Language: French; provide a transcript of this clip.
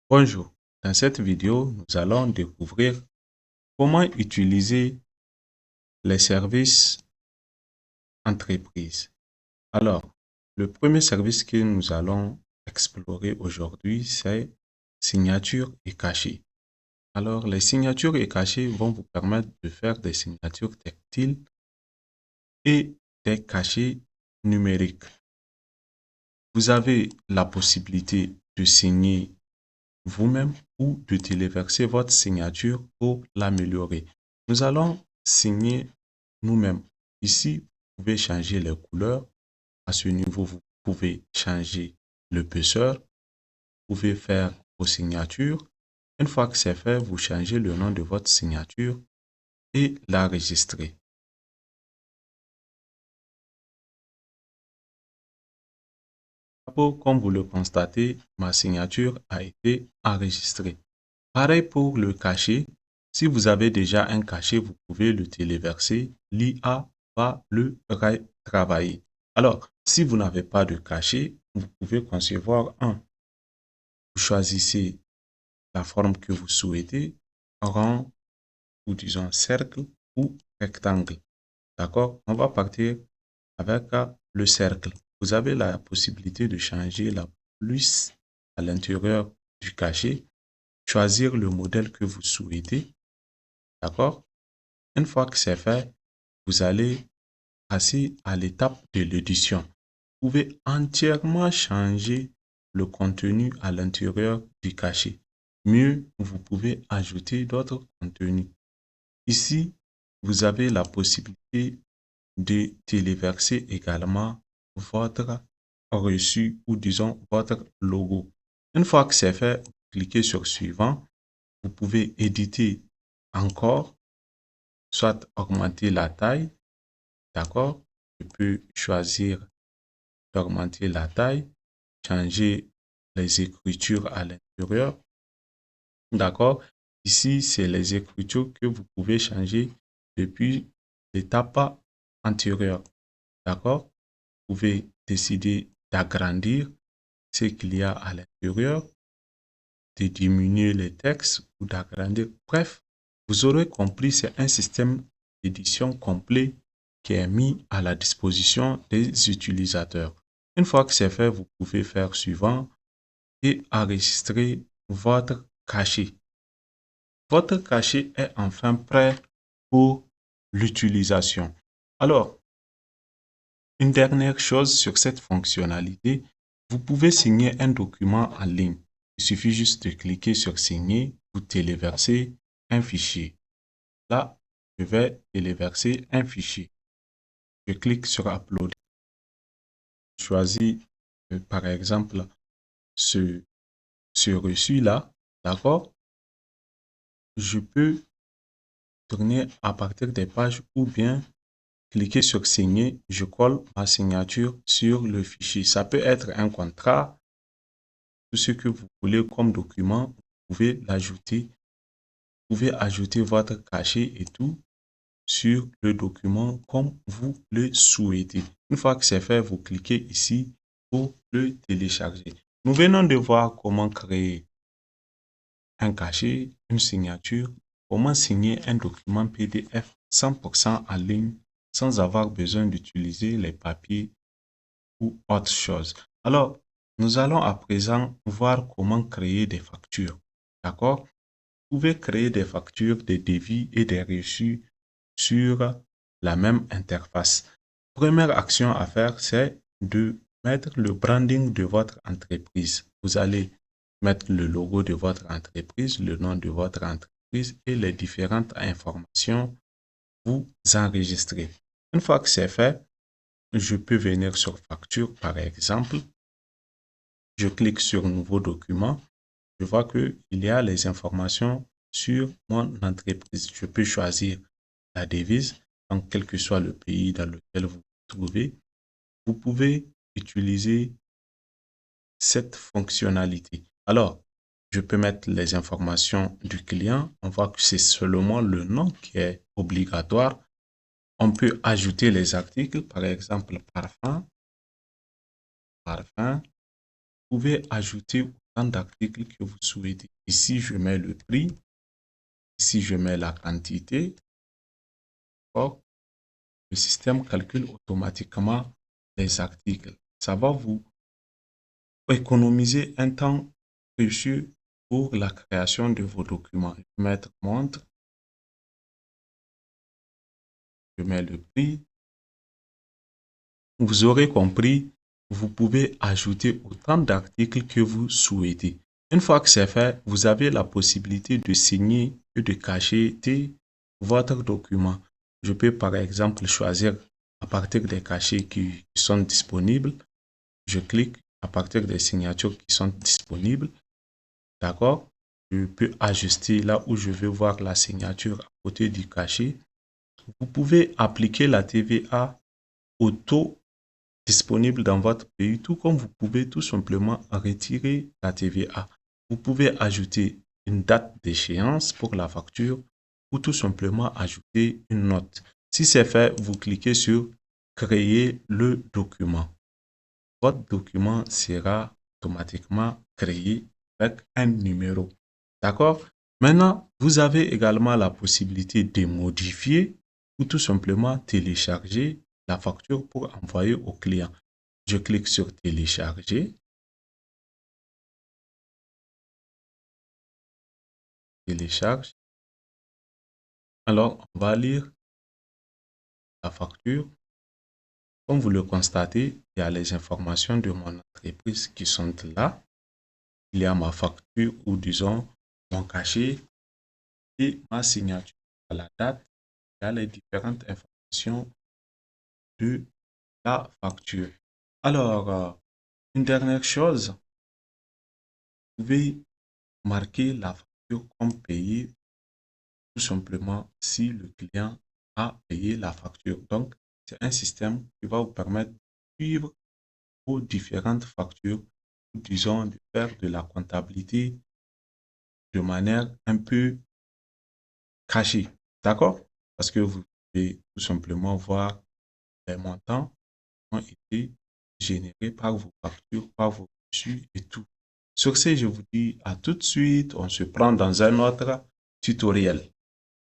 Bonjour, dans cette vidéo, nous allons découvrir comment utiliser les services entreprises. Alors, le premier service que nous allons explorer aujourd'hui, c'est signature et cachet. Alors, les signatures et cachets vont vous permettre de faire des signatures tactiles et des cachets numériques. Vous avez la possibilité de signer vous-même ou de téléverser votre signature pour l'améliorer. Nous allons signer nous-mêmes. Ici, vous pouvez changer les couleurs. À ce niveau, vous pouvez changer l'épaisseur. Vous pouvez faire vos signatures. Une fois que c'est fait, vous changez le nom de votre signature et l'enregistrer. Comme vous le constatez, ma signature a été enregistrée. Pareil pour le cachet. Si vous avez déjà un cachet, vous pouvez le téléverser. L'IA va le travailler. Alors, si vous n'avez pas de cachet, vous pouvez concevoir un. Vous choisissez la forme que vous souhaitez, rond ou disons cercle ou rectangle. D'accord? On va partir avec le cercle. Vous avez la possibilité de changer la police à l'intérieur du cachet, choisir le modèle que vous souhaitez. D'accord? Une fois que c'est fait, vous allez passer à l'étape de l'édition. Vous pouvez entièrement changer le contenu à l'intérieur du cachet. Mieux, vous pouvez ajouter d'autres contenus. Ici, vous avez la possibilité de téléverser également votre reçu ou disons votre logo. Une fois que c'est fait, cliquez sur suivant. Vous pouvez éditer encore, soit augmenter la taille. D'accord? Je peux choisir d'augmenter la taille, changer les écritures à l'intérieur. D'accord? Ici, c'est les écritures que vous pouvez changer depuis l'étape antérieure. D'accord? Vous pouvez décider d'agrandir ce qu'il y a à l'intérieur, de diminuer les textes ou d'agrandir. Bref, vous aurez compris, c'est un système d'édition complet qui est mis à la disposition des utilisateurs. Une fois que c'est fait, vous pouvez faire suivant et enregistrer votre cachet. Votre cachet est enfin prêt pour l'utilisation. Alors, une dernière chose sur cette fonctionnalité, vous pouvez signer un document en ligne. Il suffit juste de cliquer sur signer ou téléverser un fichier. Là, je vais téléverser un fichier. Je clique sur upload. Je choisis par exemple ce reçu-là. D'accord? Je peux tourner à partir des pages ou bien cliquer sur signer, je colle ma signature sur le fichier. Ça peut être un contrat, tout ce que vous voulez comme document, vous pouvez l'ajouter. Vous pouvez ajouter votre cachet et tout sur le document comme vous le souhaitez. Une fois que c'est fait, vous cliquez ici pour le télécharger. Nous venons de voir comment créer un cachet, une signature, comment signer un document PDF 100% en ligne sans avoir besoin d'utiliser les papiers ou autre chose. Alors, nous allons à présent voir comment créer des factures. D'accord? Vous pouvez créer des factures, des devis et des reçus sur la même interface. Première action à faire, c'est de mettre le branding de votre entreprise. Vous allez mettre le logo de votre entreprise, le nom de votre entreprise et les différentes informations vous enregistrez. Une fois que c'est fait, je peux venir sur facture par exemple. Je clique sur nouveau document. Je vois qu'il y a les informations sur mon entreprise. Je peux choisir la devise, donc quel que soit le pays dans lequel vous vous trouvez. Vous pouvez utiliser cette fonctionnalité. Alors, je peux mettre les informations du client. On voit que c'est seulement le nom qui est obligatoire. On peut ajouter les articles, par exemple parfum. Vous pouvez ajouter autant d'articles que vous souhaitez. Ici, je mets le prix. Ici, je mets la quantité. Le système calcule automatiquement les articles. Ça va vous économiser un temps précieux pour la création de vos documents. Je vais mettre montre. Je mets le prix. Vous aurez compris, vous pouvez ajouter autant d'articles que vous souhaitez. Une fois que c'est fait, vous avez la possibilité de signer et de cacheter votre document. Je peux par exemple choisir à partir des cachets qui sont disponibles. Je clique à partir des signatures qui sont disponibles. D'accord? Je peux ajuster là où je veux voir la signature à côté du cachet. Vous pouvez appliquer la TVA au taux disponible dans votre pays, tout comme vous pouvez tout simplement retirer la TVA. Vous pouvez ajouter une date d'échéance pour la facture ou tout simplement ajouter une note. Si c'est fait, vous cliquez sur créer le document. Votre document sera automatiquement créé avec un numéro. D'accord? Maintenant, vous avez également la possibilité de modifier ou tout simplement télécharger la facture pour envoyer au client. Je clique sur télécharger. Télécharge. Alors, on va lire la facture. Comme vous le constatez, il y a les informations de mon entreprise qui sont là. Il y a ma facture ou disons mon cachet et ma signature à la date. Il y a les différentes informations de la facture. Alors, une dernière chose, vous pouvez marquer la facture comme payée tout simplement si le client a payé la facture. Donc, c'est un système qui va vous permettre de suivre vos différentes factures, disons de faire de la comptabilité de manière un peu cachée. D'accord? Parce que vous pouvez tout simplement voir les montants qui ont été générés par vos factures, par vos reçus et tout. Sur ce, je vous dis à tout de suite. On se prend dans un autre tutoriel.